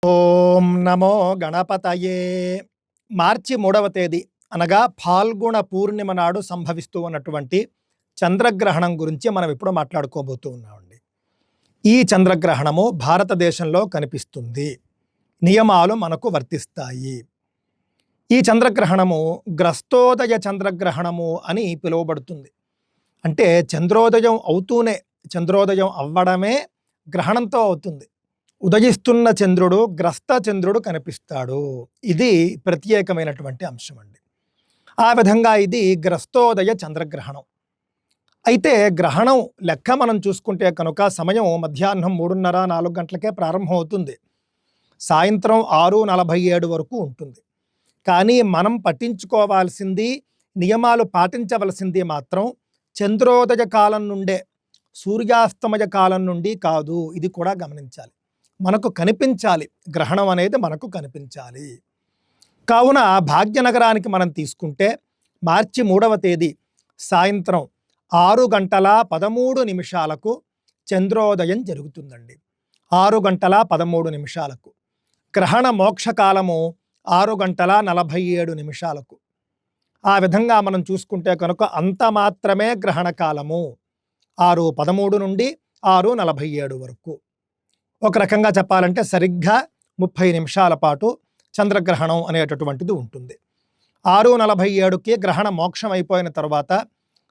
ఓం నమో గణపతయే. మార్చి 3వ తేదీ అనగా ఫాల్గుణ పూర్ణిమ నాడు సంభవిస్తూ ఉన్నటువంటి చంద్రగ్రహణం గురించి మనం ఇప్పుడు మాట్లాడుకోబోతూ ఉన్నామండి. ఈ చంద్రగ్రహణము భారతదేశంలో కనిపిస్తుంది. నియమాలు మనకు వర్తిస్తాయి. ఈ చంద్రగ్రహణము గ్రస్తోదయ చంద్రగ్రహణము అని పిలువబడుతుంది. అంటే చంద్రోదయం అవ్వడమే గ్రహణంతో అవుతుంది. ఉదయిస్తున్న చంద్రుడు గ్రస్త చంద్రుడు కనిపిస్తాడు. ఇది ప్రత్యేకమైనటువంటి అంశం అండి. ఆ విధంగా ఇది గ్రస్తోదయ చంద్రగ్రహణం. అయితే గ్రహణం లెక్క మనం చూసుకుంటే కనుక సమయం మధ్యాహ్నం 3:30-4 గంటలకే ప్రారంభం అవుతుంది. సాయంత్రం 6:47 వరకు ఉంటుంది. కానీ మనం పట్టించుకోవాల్సింది, నియమాలు పాటించవలసింది మాత్రం చంద్రోదయ కాలం నుండే, సూర్యాస్తమయ కాలం నుండి కాదు. ఇది కూడా గమనించాలి. మనకు కనిపించాలి, గ్రహణం అనేది మనకు కనిపించాలి. కావున భాగ్యనగరానికి మనం తీసుకుంటే మార్చి 3వ తేదీ సాయంత్రం 6:13 చంద్రోదయం జరుగుతుందండి. 6:13 గ్రహణ మోక్షకాలము 6:47. ఆ విధంగా మనం చూసుకుంటే కనుక అంత మాత్రమే గ్రహణ కాలము 6:13 నుండి 6:47 వరకు. ఒక రకంగా చెప్పాలంటే సరిగ్గా 30 నిమిషాల పాటు చంద్రగ్రహణం అనేటటువంటిది ఉంటుంది. 6:47కి గ్రహణ మోక్షం అయిపోయిన తర్వాత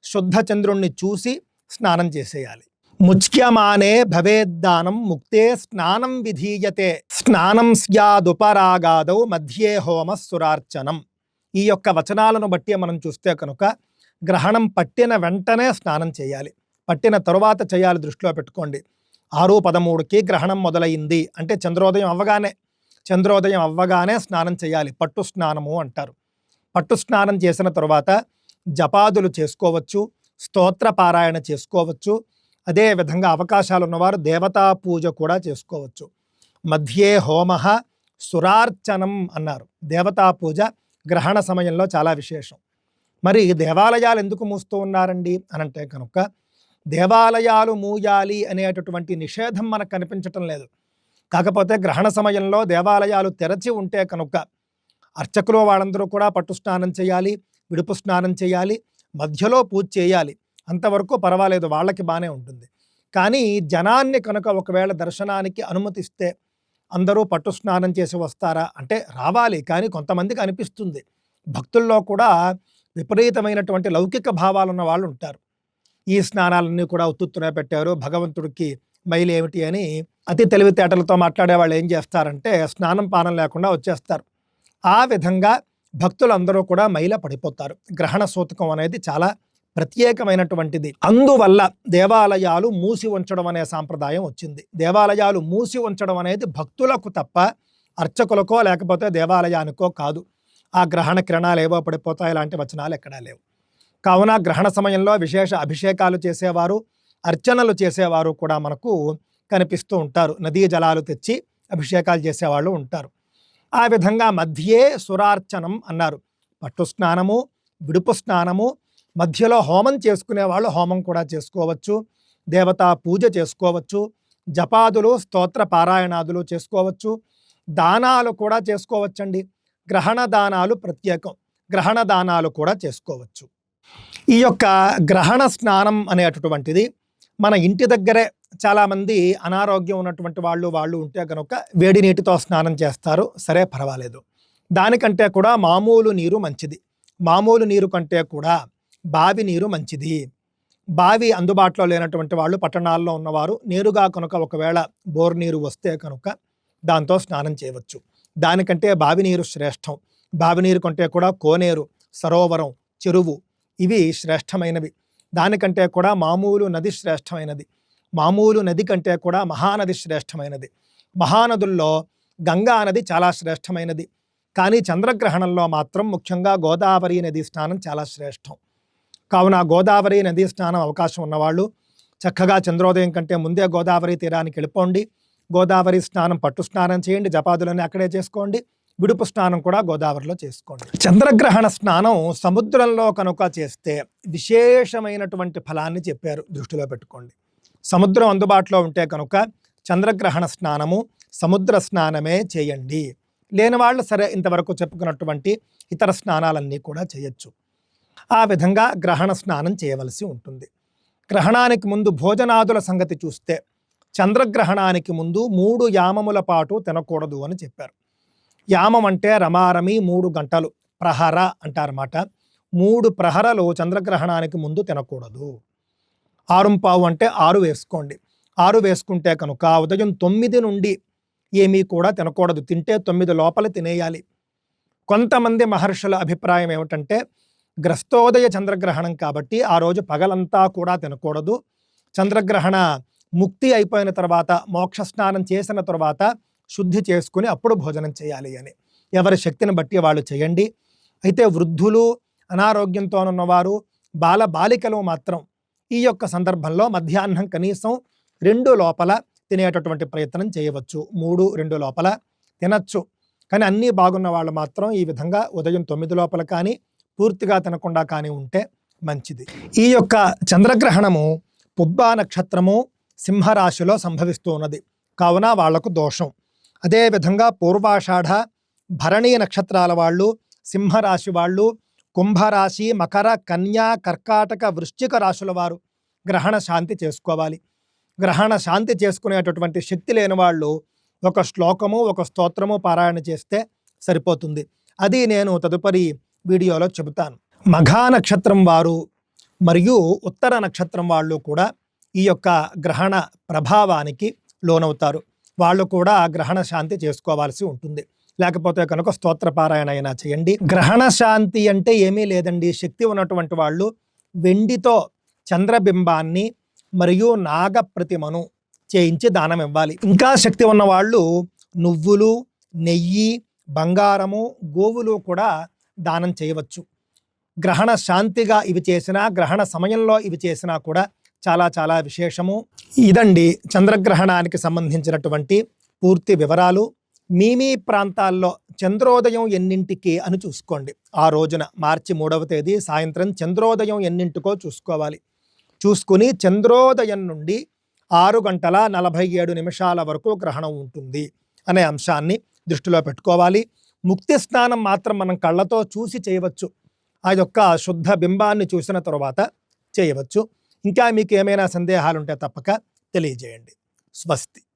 శుద్ధ చంద్రుణ్ణి చూసి స్నానం చేసేయాలి. ముచ్యమానే భవేద్దానం ముక్తే స్నానం విధీయతే స్నానం స్యాదుపరాగాదౌ మధ్యే హోమ సురార్చనం. ఈ యొక్క వచనాలను బట్టి మనం చూస్తే కనుక గ్రహణం పట్టిన వెంటనే స్నానం చేయాలి. పట్టిన తరువాత చేయాలి, దృష్టిలో పెట్టుకోండి. 6:13కి గ్రహణం మొదలైంది అంటే చంద్రోదయం అవ్వగానే స్నానం చేయాలి. పట్టు స్నానము అంటారు. పట్టు స్నానం చేసిన తరువాత జపాదులు చేసుకోవచ్చు, స్తోత్ర పారాయణ చేసుకోవచ్చు. అదేవిధంగా అవకాశాలు ఉన్నవారు దేవతా పూజ కూడా చేసుకోవచ్చు. మధ్యే హోమ సురార్చనం అన్నారు. దేవతా పూజ గ్రహణ సమయంలో చాలా విశేషం. మరి దేవాలయాలు ఎందుకు మూస్తూ ఉన్నారండి అనంటే కనుక దేవాలయాలు మూయాలి అనేటటువంటి నిషేధం మనకు కనిపించటం లేదు. కాకపోతే గ్రహణ సమయంలో దేవాలయాలు తెరచి ఉంటే కనుక అర్చకులు వాళ్ళందరూ కూడా పట్టు స్నానం చేయాలి, విడుపు స్నానం చేయాలి, మధ్యలో పూజ చేయాలి. అంతవరకు పర్వాలేదు, వాళ్ళకి బాగానే ఉంటుంది. కానీ జనాన్ని కనుక ఒకవేళ దర్శనానికి అనుమతిస్తే అందరూ పట్టు స్నానం చేసి వస్తారా అంటే రావాలి. కానీ కొంతమందికి అనిపిస్తుంది, భక్తుల్లో కూడా విపరీతమైనటువంటి లౌకిక భావాలు ఉన్న వాళ్ళు ఉంటారు. ఈ స్నానాలన్నీ కూడా ఉత్తుత్తునే పెట్టారు, భగవంతుడికి మైలు ఏమిటి అని అతి తెలివితేటలతో మాట్లాడే వాళ్ళు ఏం చేస్తారంటే స్నానం పానం లేకుండా వచ్చేస్తారు. ఆ విధంగా భక్తులందరూ కూడా మైల పడిపోతారు. గ్రహణ సూతకం అనేది చాలా ప్రత్యేకమైనటువంటిది. అందువల్ల దేవాలయాలు మూసి ఉంచడం అనే సాంప్రదాయం వచ్చింది. దేవాలయాలు మూసి ఉంచడం అనేది భక్తులకు తప్ప అర్చకులకో లేకపోతే దేవాలయానికో కాదు. ఆ గ్రహణ కిరణాలు ఏవో పడిపోతాయి, ఇలాంటి వచనాలు ఎక్కడా లేవు. కావున గ్రహణ సమయంలో విశేష అభిషేకాలు చేసేవారు, అర్చనలు చేసేవారు కూడా మనకు కనిపిస్తూ ఉంటారు. నదీ జలాలు తెచ్చి అభిషేకాలు చేసేవాళ్ళు ఉంటారు. ఆ విధంగా మధ్యే సురార్చనం అన్నారు. పట్టు స్నానము, విడుపు స్నానము, మధ్యలో హోమం చేసుకునే వాళ్ళు హోమం కూడా చేసుకోవచ్చు, దేవతా పూజ చేసుకోవచ్చు, జపాదులు స్తోత్ర పారాయణాదులు చేసుకోవచ్చు, దానాలు కూడా చేసుకోవచ్చండి. గ్రహణ దానాలు ప్రత్యేకం, గ్రహణ దానాలు కూడా చేసుకోవచ్చు. ఈ యొక్క గ్రహణ స్నానం అనేటటువంటిది మన ఇంటి దగ్గరే చాలామంది అనారోగ్యం ఉన్నటువంటి వాళ్ళు ఉంటే కనుక వేడి నీటితో స్నానం చేస్తారు. సరే, పర్వాలేదు. దానికంటే కూడా మామూలు నీరు మంచిది. మామూలు నీరు కంటే కూడా బావి నీరు మంచిది. బావి అందుబాటులో లేనటువంటి వాళ్ళు, పట్టణాల్లో ఉన్నవారు నేరుగా కనుక ఒకవేళ బోర్ నీరు వస్తే కనుక దాంతో స్నానం చేయవచ్చు. దానికంటే బావి నీరు శ్రేష్టం. బావి నీరు కంటే కూడా కోనేరు, సరోవరం, చెరువు ఇవి శ్రేష్టమైనవి. దానికంటే కూడా మామూలు నది శ్రేష్టమైనది. మామూలు నది కంటే కూడా మహానది శ్రేష్టమైనది. మహానదుల్లో గంగా నది చాలా శ్రేష్టమైనది. కానీ చంద్రగ్రహణంలో మాత్రం ముఖ్యంగా గోదావరి నదీ స్నానం చాలా శ్రేష్టం. కావున గోదావరి నదీ స్నానం అవకాశం ఉన్నవాళ్ళు చక్కగా చంద్రోదయం కంటే ముందే గోదావరి తీరానికి వెళ్ళిపోండి. గోదావరి స్నానం, పట్టు స్నానం చేయండి, జపాదులన్నీ అక్కడే చేసుకోండి, విడుపు స్నానం కూడా గోదావరిలో చేసుకోండి. చంద్రగ్రహణ స్నానం సముద్రంలో కనుక చేస్తే విశేషమైనటువంటి ఫలాన్ని చెప్పారు, దృష్టిలో పెట్టుకోండి. సముద్రం అందుబాటులో ఉంటే కనుక చంద్రగ్రహణ స్నానము సముద్ర స్నానమే చేయండి. లేని వాళ్ళు సరే ఇంతవరకు చెప్పుకున్నటువంటి ఇతర స్నానాలన్నీ కూడా చేయొచ్చు. ఆ విధంగా గ్రహణ స్నానం చేయవలసి ఉంటుంది. గ్రహణానికి ముందు భోజనాదుల సంగతి చూస్తే చంద్రగ్రహణానికి ముందు 3 యామముల పాటు తినకూడదు అని చెప్పారు. యామం అంటే రమారమి 3 గంటలు, ప్రహర అంటారన్నమాట. 3 ప్రహరలు చంద్రగ్రహణానికి ముందు తినకూడదు. 6:15 అంటే 6 వేసుకోండి. 6 వేసుకుంటే కనుక ఉదయం 9 నుండి ఏమీ కూడా తినకూడదు. తింటే 9 లోపల తినేయాలి. కొంతమంది మహర్షుల అభిప్రాయం ఏమిటంటే గ్రస్తోదయ చంద్రగ్రహణం కాబట్టి ఆ రోజు పగలంతా కూడా తినకూడదు. చంద్రగ్రహణ ముక్తి అయిపోయిన తర్వాత మోక్ష స్నానం చేసిన తర్వాత శుద్ధి చేసుకుని అప్పుడు భోజనం చేయాలి అని. ఎవరి శక్తిని బట్టి వాళ్ళు చేయండి. అయితే వృద్ధులు, అనారోగ్యంతో ఉన్నవారు, బాలికలు మాత్రం ఈ యొక్క సందర్భంలో మధ్యాహ్నం కనీసం 2 లోపల తినేటటువంటి ప్రయత్నం చేయవచ్చు. 3, 2 లోపల తినచ్చు. కానీ అన్నీ బాగున్న వాళ్ళు మాత్రం ఈ విధంగా ఉదయం 9 లోపల కానీ పూర్తిగా తినకుండా కానీ ఉంటే మంచిది. ఈ యొక్క చంద్రగ్రహణము పుబ్బా నక్షత్రము సింహరాశిలో సంభవిస్తూ ఉన్నది కావున వాళ్లకు దోషం. అదేవిధంగా పూర్వాషాఢ, భరణీ నక్షత్రాల వాళ్ళు, సింహరాశి వాళ్ళు, కుంభరాశి, మకర, కన్యా, కర్కాటక, వృశ్చిక రాశుల వారు గ్రహణ శాంతి చేసుకోవాలి. గ్రహణ శాంతి చేసుకునేటటువంటి శక్తి లేని వాళ్ళు ఒక శ్లోకము, ఒక స్తోత్రము పారాయణ చేస్తే సరిపోతుంది. అది నేను తదుపరి వీడియోలో చెబుతాను. మఘా నక్షత్రం వారు మరియు ఉత్తర నక్షత్రం వాళ్ళు కూడా ఈ యొక్క గ్రహణ ప్రభావానికి లోనవుతారు. వాళ్ళు కూడా గ్రహణ శాంతి చేసుకోవాల్సి ఉంటుంది. లేకపోతే కనుక స్తోత్ర పారాయణ అయినా చేయండి. గ్రహణ శాంతి అంటే ఏమీ లేదండి. శక్తి ఉన్నటువంటి వాళ్ళు వెండితో చంద్రబింబాన్ని మరియు నాగ ప్రతిమను చేయించి దానం ఇవ్వాలి. ఇంకా శక్తి ఉన్న వాళ్ళు నువ్వులు, నెయ్యి, బంగారము, గోవులు కూడా దానం చేయవచ్చు. గ్రహణ శాంతిగా ఇవి చేసినా, గ్రహణ సమయంలో ఇవి చేసినా కూడా చాలా చాలా విశేషము. ఇదండి చంద్రగ్రహణానికి సంబంధించినటువంటి పూర్తి వివరాలు. మీ ప్రాంతాల్లో చంద్రోదయం ఎన్నింటికి అని చూసుకోండి. ఆ రోజున మార్చి 3వ తేదీ సాయంత్రం చంద్రోదయం ఎన్నింటికో చూసుకోవాలి. చూసుకుని చంద్రోదయం నుండి 6:47 వరకు గ్రహణం ఉంటుంది అనే అంశాన్ని దృష్టిలో పెట్టుకోవాలి. ముక్తి స్నానం మాత్రం మనం కళ్ళతో చూసి చేయవచ్చు. ఆ యొక్క శుద్ధ బింబాన్ని చూసిన తర్వాత చేయవచ్చు. ఇంకా మీకు ఏమైనా సందేహాలుంటే తప్పక తెలియజేయండి. స్వస్తి.